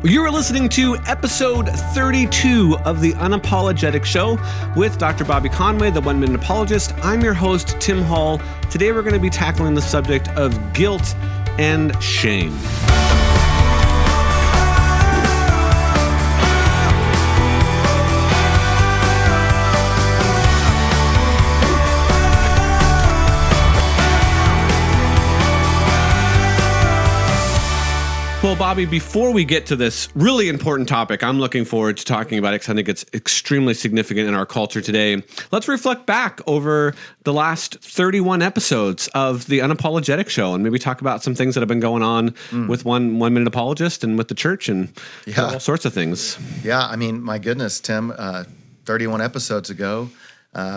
You are listening to episode 32 of the Unapologetic Show with Dr. Bobby Conway, the One Minute Apologist. I'm your host, Tim Hall. Today we're going to be tackling the subject of guilt and shame. Well, Bobby, before we get to this really important topic I'm looking forward to talking about it because I think it's extremely significant in our culture today, let's reflect back over the last 31 episodes of the Unapologetic Show and maybe talk about some things that have been going on with One Minute Apologist and with the church and all sorts of things. Yeah, I mean, my goodness, Tim, 31 episodes ago,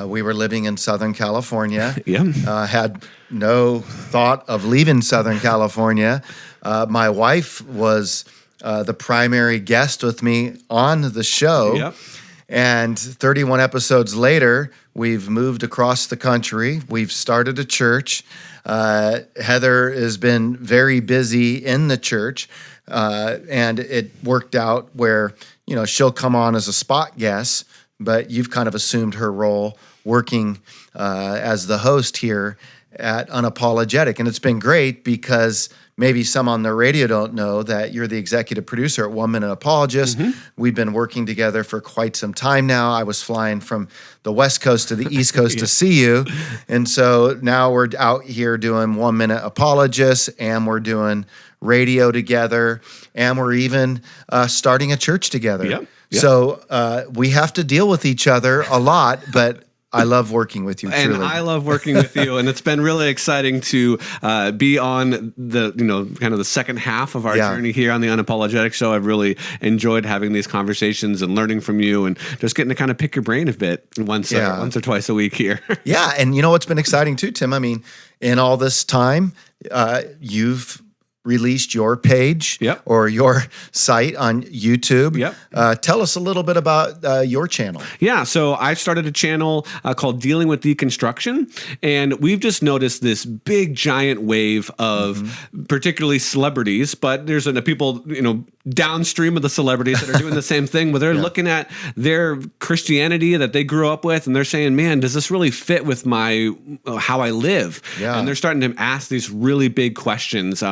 we were living in Southern California, had no thought of leaving Southern California. My wife was the primary guest with me on the show, and 31 episodes later, we've moved across the country. We've started a church. Heather has been very busy in the church, and it worked out where, you know, she'll come on as a spot guest, but you've kind of assumed her role working as the host here at Unapologetic. And it's been great because maybe some on the radio don't know that you're the executive producer at One Minute Apologist. We've been working together for quite some time now. I was flying from the West Coast to the East Coast to see you. And so now we're out here doing One Minute Apologist, and we're doing radio together, and we're even starting a church together. So we have to deal with each other a lot, but I love working with you, truly. And I love working with you, and it's been really exciting to be on the, kind of the second half of our journey here on the Unapologetic Show. I've really enjoyed having these conversations and learning from you and just getting to kind of pick your brain a bit once or twice a week here. And you know what's been exciting too, Tim? I mean, in all this time, you've released your page or your site on YouTube. Tell us a little bit about your channel. So I started a channel called Dealing with Deconstruction, and we've just noticed this big giant wave of particularly celebrities, but there's people, downstream of the celebrities that are doing the same thing, where they're looking at their Christianity that they grew up with, and they're saying, man, does this really fit with my how I live? And they're starting to ask these really big questions.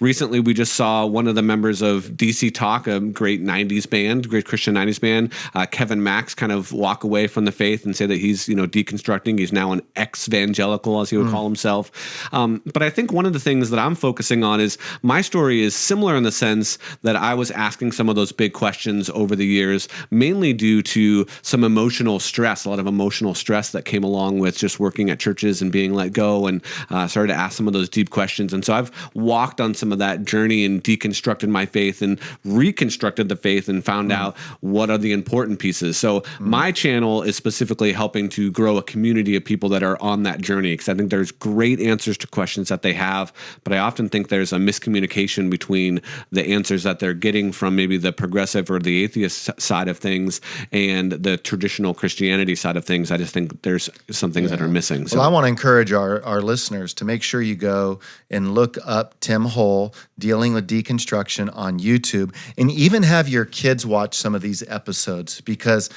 Recently, we just saw one of the members of DC Talk, a great 90s band, great Christian 90s band, Kevin Max, kind of walk away from the faith and say that he's, deconstructing. He's now an ex-evangelical, as he would call himself. But I think one of the things that I'm focusing on is my story is similar in the sense that I was asking some of those big questions over the years, mainly due to some emotional stress, a lot of emotional stress that came along with just working at churches and being let go, and started to ask some of those deep questions. And so I've walked on some of that journey and deconstructed my faith and reconstructed the faith and found out what are the important pieces. So my channel is specifically helping to grow a community of people that are on that journey, because I think there's great answers to questions that they have, but I often think there's a miscommunication between the answers that they're getting from maybe the progressive or the atheist side of things and the traditional Christianity side of things. I just think there's some things that are missing. Well, I want to encourage our listeners to make sure you go and look up Tim Hole, Dealing with Deconstruction on YouTube, and even have your kids watch some of these episodes, because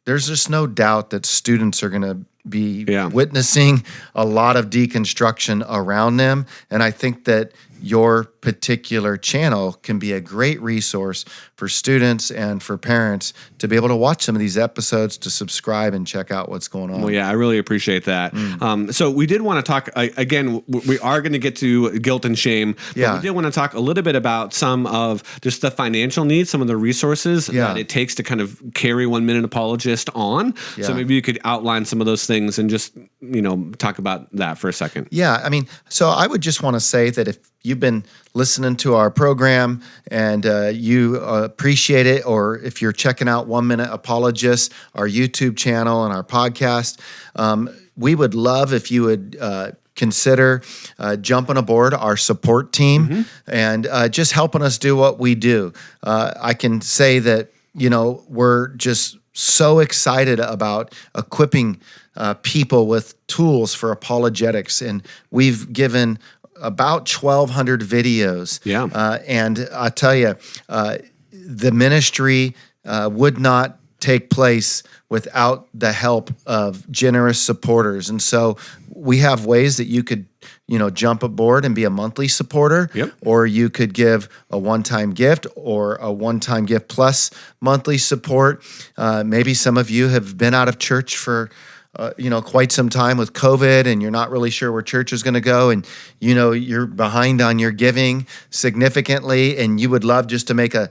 there's just no doubt that students are going to be witnessing a lot of deconstruction around them. And I think that your particular channel can be a great resource for students and for parents to be able to watch some of these episodes, to subscribe and check out what's going on. Well, I really appreciate that. So we did want to talk, again, we are going to get to guilt and shame, but we did want to talk a little bit about some of just the financial needs, some of the resources that it takes to kind of carry One Minute Apologist on. So maybe you could outline some of those things and just, talk about that for a second. I mean, so I would just want to say that if you've been listening to our program and you appreciate it, or if you're checking out One Minute Apologist, our YouTube channel and our podcast, we would love if you would consider jumping aboard our support team and just helping us do what we do. I can say that, we're just so excited about equipping people with tools for apologetics, and we've given about 1,200 videos. Yeah. And I tell you, the ministry would not take place without the help of generous supporters. And so we have ways that you could, jump aboard and be a monthly supporter, or you could give a one-time gift or a one-time gift plus monthly support. Maybe some of you have been out of church for quite some time with COVID, and you're not really sure where church is going to go, and you're behind on your giving significantly, and you would love just to make a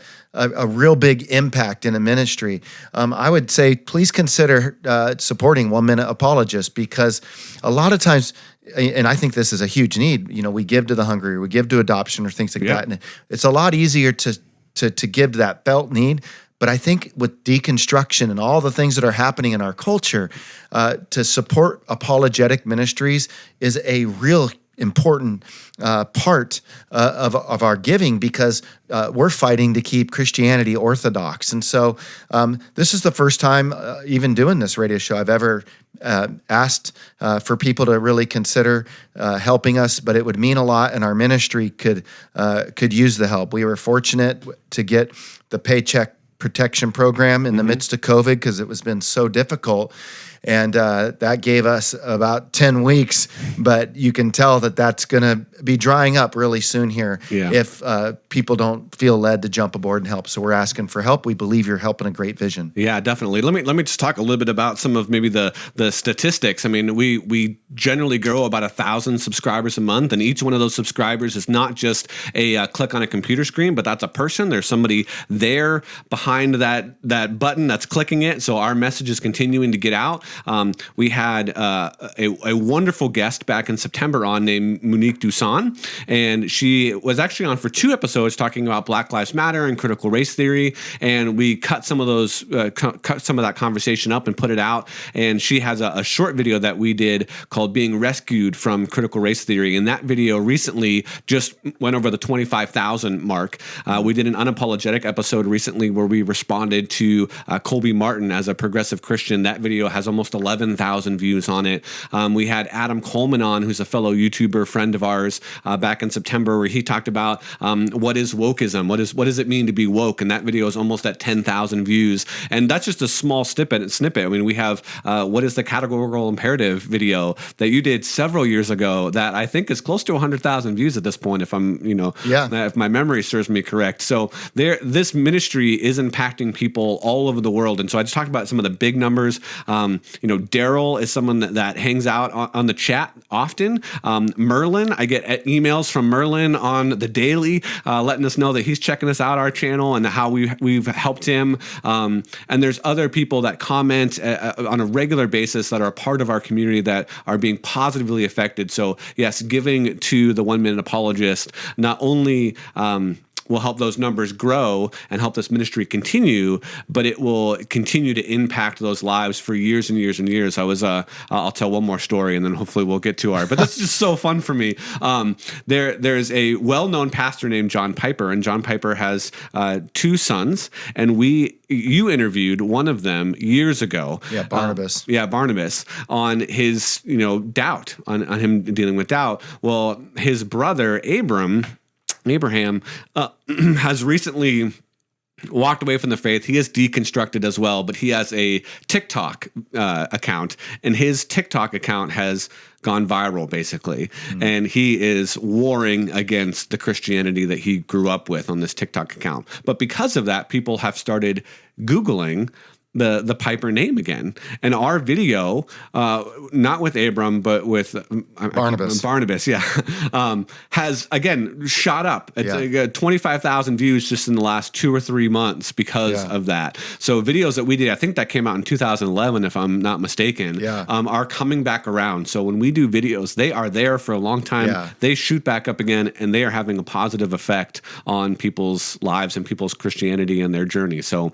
real big impact in a ministry. I would say please consider supporting 1 Minute Apologist, because a lot of times, and I think this is a huge need, we give to the hungry, or we give to adoption or things like that, and it's a lot easier to give to that felt need. But I think with deconstruction and all the things that are happening in our culture, to support apologetic ministries is a real important part of our giving, because we're fighting to keep Christianity orthodox. And so this is the first time even doing this radio show I've ever asked for people to really consider helping us, but it would mean a lot, and our ministry could use the help. We were fortunate to get the Paycheck Protection Program in the midst of COVID, because it was been so difficult. And that gave us about 10 weeks, but you can tell that that's going to be drying up really soon here if people don't feel led to jump aboard and help. So we're asking for help. We believe you're helping a great vision. Yeah, definitely. Let me just talk a little bit about some of maybe the statistics. I mean, we generally grow about 1,000 subscribers a month, and each one of those subscribers is not just a click on a computer screen, but that's a person. There's somebody there behind that button that's clicking it. So our message is continuing to get out. We had a wonderful guest back in September on named Monique Dusan, and she was actually on for 2 episodes talking about Black Lives Matter and critical race theory. And we cut some of those, cut some of that conversation up and put it out. And she has a short video that we did called "Being Rescued from Critical Race Theory." And that video recently just went over the 25,000 mark. We did an Unapologetic episode recently where we responded to Colby Martin as a progressive Christian. That video has almost 11,000 views on it. We had Adam Coleman on, who's a fellow YouTuber friend of ours, back in September, where he talked about what is wokeism, what does it mean to be woke, and that video is almost at 10,000 views. And that's just a small snippet. I mean, we have what is the categorical imperative video that you did several years ago that I think is close to 100,000 views at this point, if I'm if my memory serves me correct. So this ministry is impacting people all over the world. And so I just talked about some of the big numbers. Daryl is someone that hangs out on the chat often. Moreland, I get emails from Moreland on the daily, letting us know that he's checking us out, our channel, and how we've helped him. And there's other people that comment on a regular basis that are a part of our community that are being positively affected. So yes, giving to the 1 Minute Apologist not only will help those numbers grow and help this ministry continue, but it will continue to impact those lives for years and years and years. I'll tell one more story and then hopefully we'll get to our, but that's just so fun for me. There's a well-known pastor named John Piper, and John Piper has 2 sons, and you interviewed one of them years ago. Yeah, Barnabas. Barnabas, on his, doubt, on him dealing with doubt. Well, his brother, Abraham has recently walked away from the faith. He is deconstructed as well, but he has a TikTok account, and his TikTok account has gone viral, basically. And he is warring against the Christianity that he grew up with on this TikTok account. But because of that, people have started Googling the Piper name again. And our video, not with Abram, but with Barnabas, has, again, shot up. It's like 25,000 views just in the last 2 or 3 months because of that. So videos that we did, I think that came out in 2011, if I'm not mistaken, are coming back around. So when we do videos, they are there for a long time. Yeah. They shoot back up again, and they are having a positive effect on people's lives and people's Christianity and their journey. So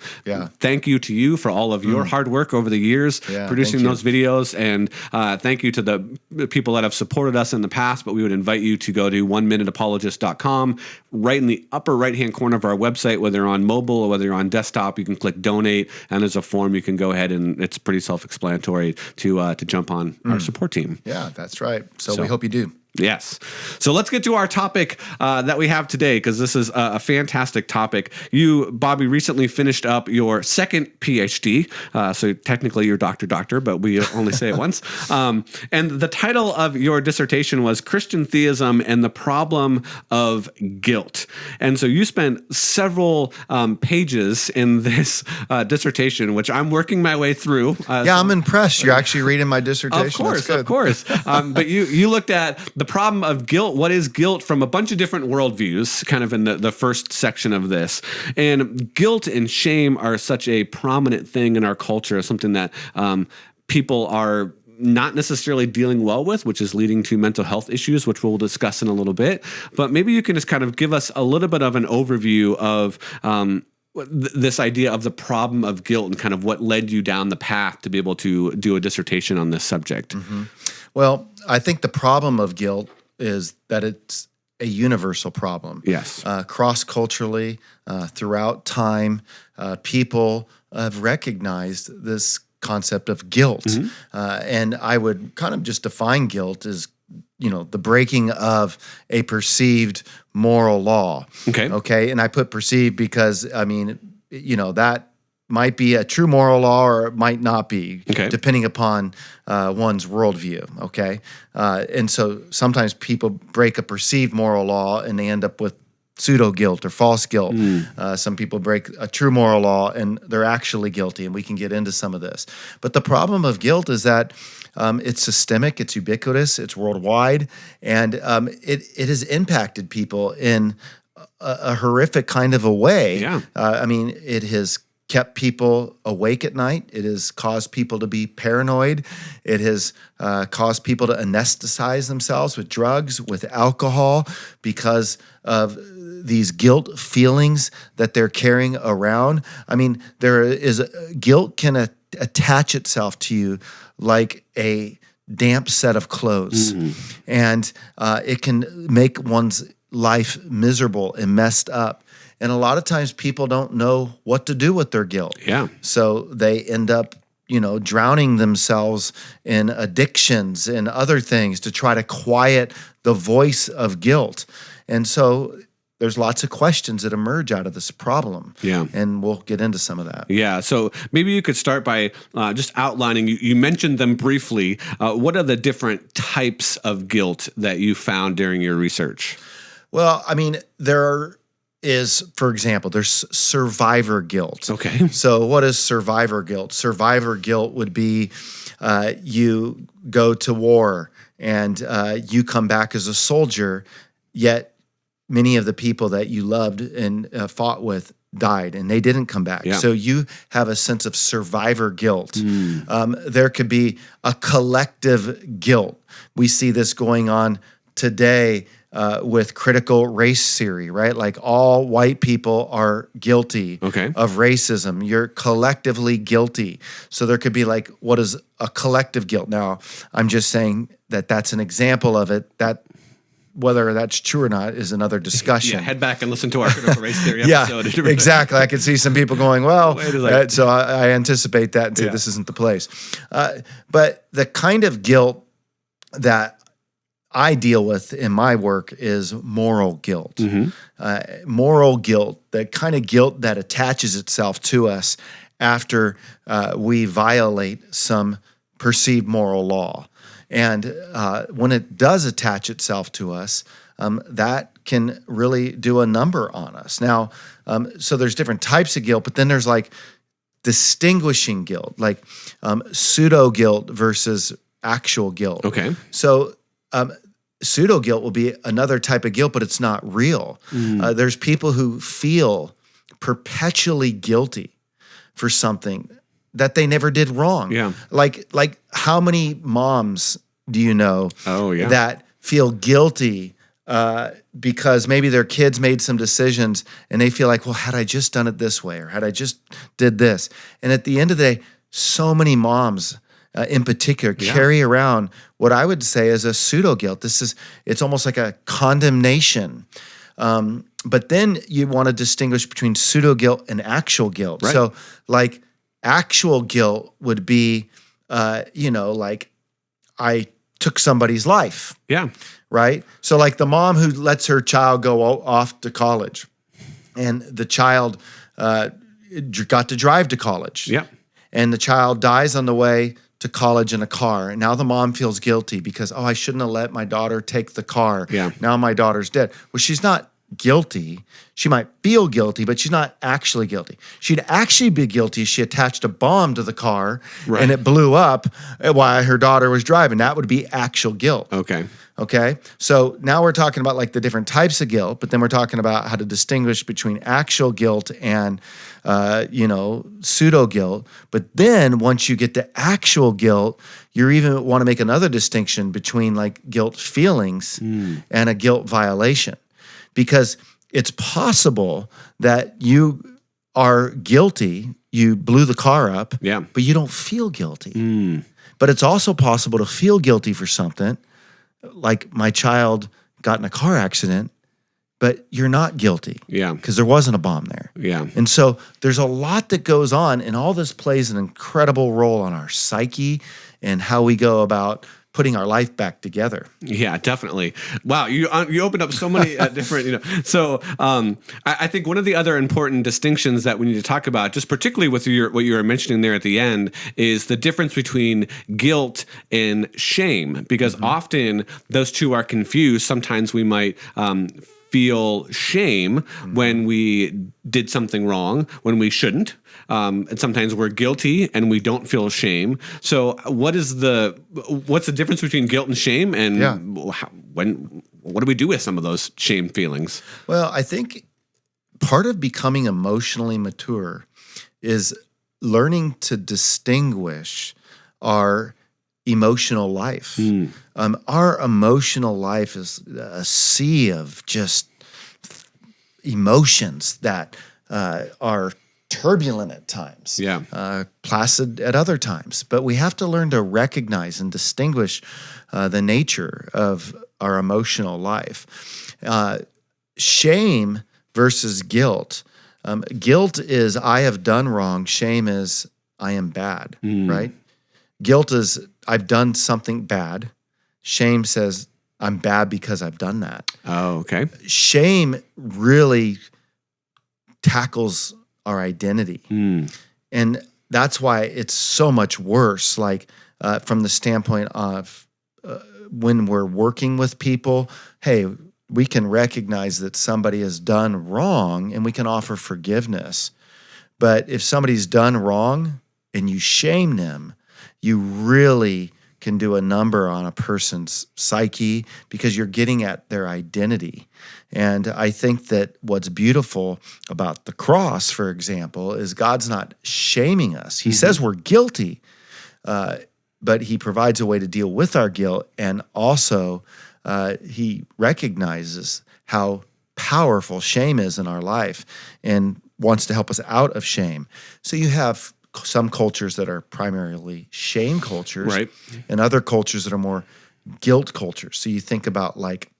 thank you to you for all of your hard work over the years producing those videos, and thank you to the people that have supported us in the past. But we would invite you to go to oneminuteapologist.com. Right in the upper right-hand corner of our website, whether you're on mobile or whether you're on desktop, you can click donate, and there's a form you can go ahead, and it's pretty self-explanatory to jump on our support team. Yeah, that's right. So we hope you do. Yes. So let's get to our topic that we have today, because this is a fantastic topic. You, Bobby, recently finished up your second PhD. So technically you're doctor, but we only say it once. And the title of your dissertation was Christian Theism and the Problem of Guilt. And so you spent several pages in this dissertation, which I'm working my way through. I'm impressed. You're actually reading my dissertation. Of course. But you looked at the problem of guilt. What is guilt from a bunch of different worldviews, kind of in the first section of this. And guilt and shame are such a prominent thing in our culture, something that people are not necessarily dealing well with, which is leading to mental health issues, which we'll discuss in a little bit. But maybe you can just kind of give us a little bit of an overview of this idea of the problem of guilt and kind of what led you down the path to be able to do a dissertation on this subject. Mm-hmm. Well, I think the problem of guilt is that it's a universal problem. Yes. Cross-culturally, throughout time, people have recognized this concept of guilt. Mm-hmm. And I would kind of just define guilt as, the breaking of a perceived moral law. Okay. And I put perceived because, that might be a true moral law or it might not be, depending upon one's worldview. Okay. And so sometimes people break a perceived moral law and they end up with pseudo guilt or false guilt. Some people break a true moral law and they're actually guilty, and we can get into some of this. But the problem of guilt is that it's systemic, it's ubiquitous, it's worldwide, and it has impacted people in a horrific kind of a way. Yeah. It has kept people awake at night. It has caused people to be paranoid. It has caused people to anesthetize themselves with drugs, with alcohol, because of these guilt feelings that they're carrying around. Guilt can attach itself to you like a damp set of clothes. And it can make one's life miserable and messed up. And a lot of times people don't know what to do with their guilt. Yeah. So they end up, drowning themselves in addictions and other things to try to quiet the voice of guilt. And so there's lots of questions that emerge out of this problem. Yeah. And we'll get into some of that. Yeah. So maybe you could start by just outlining, you mentioned them briefly. What are the different types of guilt that you found during your research? Well, there is, for example, there's survivor guilt. Okay. So what is survivor guilt? Survivor guilt would be you go to war and you come back as a soldier, yet many of the people that you loved and fought with died and they didn't come back. Yeah. So you have a sense of survivor guilt. There could be a collective guilt. We see this going on today with critical race theory, right? Like all white people are guilty of racism. You're collectively guilty. So there could be like, what is a collective guilt? Now, I'm just saying that that's an example of it. That whether that's true or not is another discussion. Yeah, head back and listen to our critical race theory episode. Yeah, exactly. I could see some people going, well, so I anticipate that and say this isn't the place. But the kind of guilt that I deal with in my work is moral guilt. Moral guilt, the kind of guilt that attaches itself to us after we violate some perceived moral law. And when it does attach itself to us, that can really do a number on us. Now, so there's different types of guilt, but then there's like distinguishing guilt, like pseudo guilt versus actual guilt. Okay. So pseudo guilt will be another type of guilt, but it's not real. There's people who feel perpetually guilty for something that they never did wrong. Yeah. Like how many moms do you know that feel guilty because maybe their kids made some decisions and they feel like, well, had I just done it this way or had I just did this? And at the end of the day, so many moms in particular carry around what I would say is a pseudo guilt. It's almost like a condemnation. But then you want to distinguish between pseudo guilt and actual guilt. Right. So like actual guilt would be, like I took somebody's life. Yeah. Right? So like the mom who lets her child go off to college, and the child got to drive to college. Yeah. And the child dies on the way to college in a car. And now the mom feels guilty because, I shouldn't have let my daughter take the car. Yeah. Now my daughter's dead. Well, she's not guilty. She might feel guilty, but she's not actually guilty. She'd actually be guilty if she attached a bomb to the car and it blew up while her daughter was driving. That would be actual guilt. Okay. So now we're talking about like the different types of guilt, but then we're talking about how to distinguish between actual guilt and, pseudo guilt. But then once you get to actual guilt, you even want to make another distinction between like guilt feelings and a guilt violation, because it's possible that you are guilty. You blew the car up, but you don't feel guilty. But it's also possible to feel guilty for something. Like my child got in a car accident, but you're not guilty. Because there wasn't a bomb there. And so there's a lot that goes on, and all this plays an incredible role on our psyche and how we go about putting our life back together. Yeah, definitely. Wow, you opened up so many different, So I think one of the other important distinctions that we need to talk about, just particularly with what you were mentioning there at the end, is the difference between guilt and shame, because often those two are confused. Sometimes we might feel shame when we did something wrong when we shouldn't. And sometimes we're guilty and we don't feel shame. So what's the difference between guilt and shame, and what do we do with some of those shame feelings? Well, I think part of becoming emotionally mature is learning to distinguish our emotional life. Our emotional life is a sea of just emotions that are turbulent at times, placid at other times. But we have to learn to recognize and distinguish the nature of our emotional life. Shame versus guilt. Guilt is I have done wrong. Shame is I am bad, right? Guilt is I've done something bad. Shame says I'm bad because I've done that. Oh, okay. Shame really tackles our identity. And that's why it's so much worse. Like from the standpoint of when we're working with people, hey, we can recognize that somebody has done wrong and we can offer forgiveness. But if somebody's done wrong and you shame them, you really can do a number on a person's psyche because you're getting at their identity. And I think that what's beautiful about the cross, for example, is God's not shaming us. He says we're guilty, but he provides a way to deal with our guilt. And also he recognizes how powerful shame is in our life and wants to help us out of shame. So you have some cultures that are primarily shame cultures, right, and other cultures that are more guilt cultures. So you think about like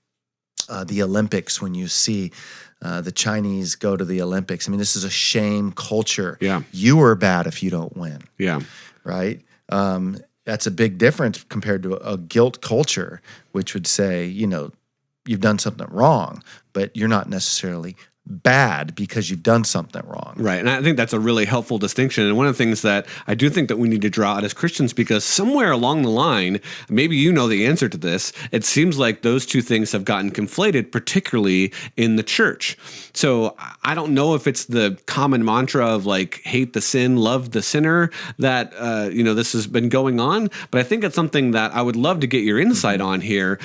the Olympics when you see the Chinese go to the Olympics. I mean, this is a shame culture. Yeah. You are bad if you don't win. Yeah. Right? That's a big difference compared to a guilt culture, which would say, you've done something wrong, but you're not necessarily bad because you've done something wrong. Right. And I think that's a really helpful distinction. And one of the things that I do think that we need to draw out as Christians, because somewhere along the line, maybe you know the answer to this, it seems like those two things have gotten conflated, particularly in the church. So I don't know if it's the common mantra of like hate the sin, love the sinner that, this has been going on. But I think it's something that I would love to get your insight on here,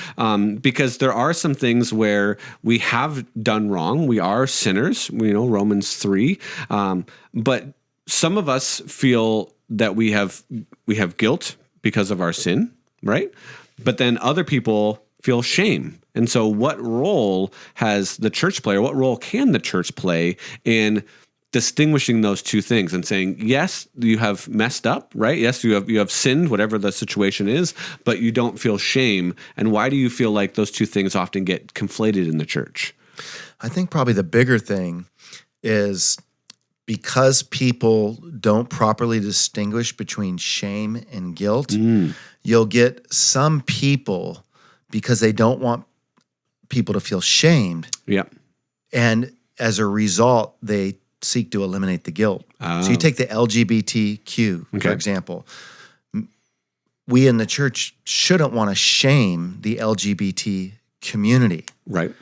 because there are some things where we have done wrong. We are sinners, Romans 3. But some of us feel that we have guilt because of our sin, right? But then other people feel shame. And so what role has the church play, or what role can the church play in distinguishing those two things and saying, yes, you have messed up, right? Yes, you have sinned, whatever the situation is, but you don't feel shame. And why do you feel like those two things often get conflated in the church? I think probably the bigger thing is because people don't properly distinguish between shame and guilt, you'll get some people, because they don't want people to feel shamed. Yeah. And as a result, they seek to eliminate the guilt. So you take the LGBTQ, for example. We in the church shouldn't want to shame the LGBT community. Right.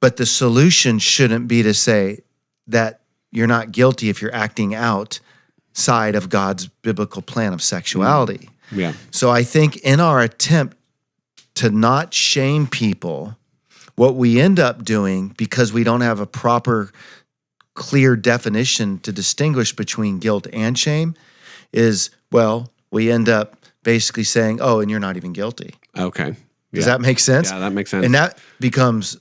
But the solution shouldn't be to say that you're not guilty if you're acting outside of God's biblical plan of sexuality. Yeah. So I think in our attempt to not shame people, what we end up doing, because we don't have a proper, clear definition to distinguish between guilt and shame, is, well, we end up basically saying, oh, and you're not even guilty. Okay. Does that make sense? Yeah, that makes sense. And that becomes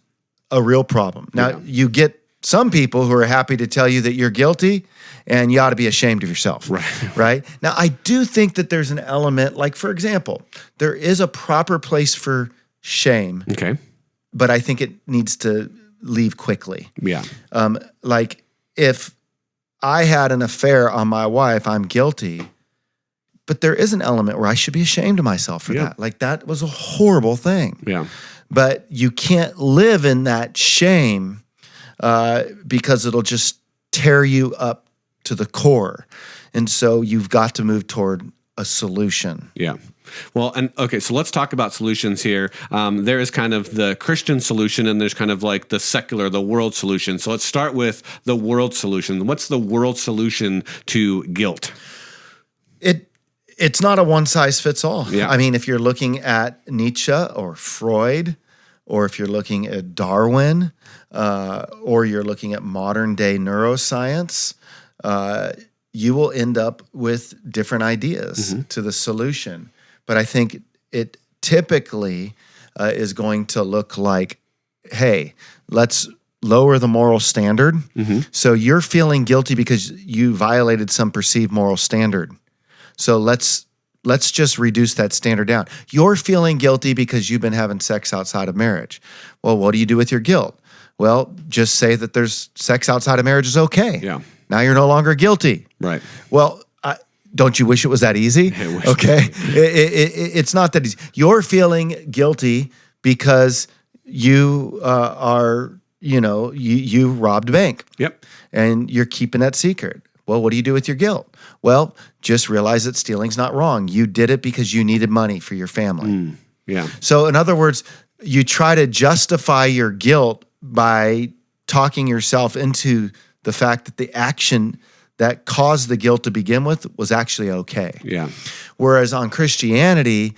a real problem. Now, you get some people who are happy to tell you that you're guilty and you ought to be ashamed of yourself. Right. Right? Now, I do think that there's an element, like, for example, there is a proper place for shame. Okay. But I think it needs to leave quickly. Yeah. Like, if I had an affair on my wife, I'm guilty. But there is an element where I should be ashamed of myself for that. Like, that was a horrible thing. Yeah. But you can't live in that shame because it'll just tear you up to the core. And so you've got to move toward a solution. Yeah. Well, and okay, so let's talk about solutions here. There is kind of the Christian solution, and there's kind of like the secular, the world solution. So let's start with the world solution. What's the world solution to guilt? It's not a one-size-fits-all. Yeah. I mean, if you're looking at Nietzsche or Freud, or if you're looking at Darwin, or you're looking at modern-day neuroscience, you will end up with different ideas to the solution. But I think it typically is going to look like, hey, let's lower the moral standard. So you're feeling guilty because you violated some perceived moral standard. So let's just reduce that standard down. You're feeling guilty because you've been having sex outside of marriage. Well, what do you do with your guilt? Well, just say that there's sex outside of marriage is okay. Yeah. Now you're no longer guilty. Right. Well, don't you wish it was that easy? Okay. It's not that easy. You're feeling guilty because you you robbed a bank. Yep. And you're keeping that secret. Well, what do you do with your guilt? Well, just realize that stealing's not wrong. You did it because you needed money for your family. Yeah. So in other words, you try to justify your guilt by talking yourself into the fact that the action that caused the guilt to begin with was actually okay. Yeah. Whereas on Christianity,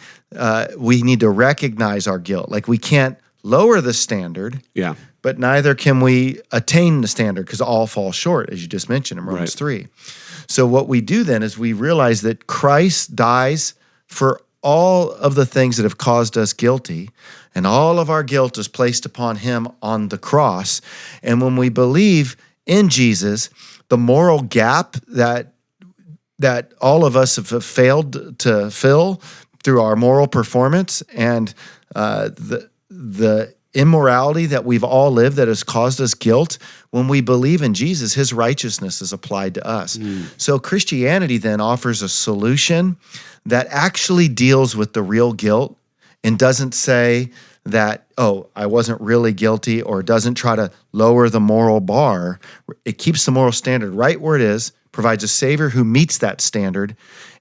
we need to recognize our guilt. Like, we can't lower the standard. Yeah. But neither can we attain the standard, because all fall short, as you just mentioned in Romans 3. So what we do then is we realize that Christ dies for all of the things that have caused us guilty, and all of our guilt is placed upon him on the cross. And when we believe in Jesus, the moral gap that all of us have failed to fill through our moral performance, and the immorality that we've all lived that has caused us guilt, when we believe in Jesus, his righteousness is applied to us. So Christianity then offers a solution that actually deals with the real guilt and doesn't say that, oh, I wasn't really guilty, or doesn't try to lower the moral bar. It keeps the moral standard right where it is, provides a Savior who meets that standard,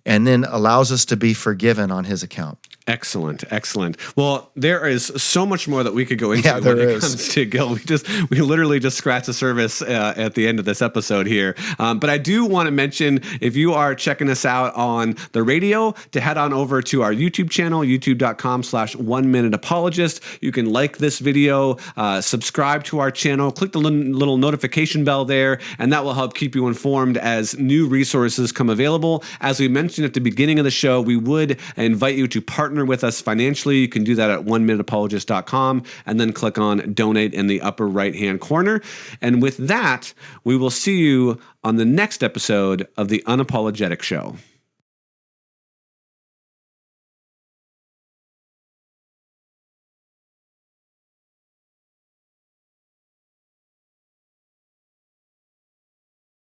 and then allows us to be forgiven on his account. Excellent, excellent. Well, there is so much more that we could go into when it comes to guilt. We literally just scratched the surface at the end of this episode here. But I do want to mention, if you are checking us out on the radio, to head on over to our YouTube channel, youtube.com/One Minute Apologist. You can like this video, subscribe to our channel, click the little notification bell there, and that will help keep you informed as new resources come available. As we mentioned at the beginning of the show, we would invite you to partner with us financially. You can do that at oneminuteapologist.com, and then click on donate in the upper right-hand corner. And with that, we will see you on the next episode of the Unapologetic Show.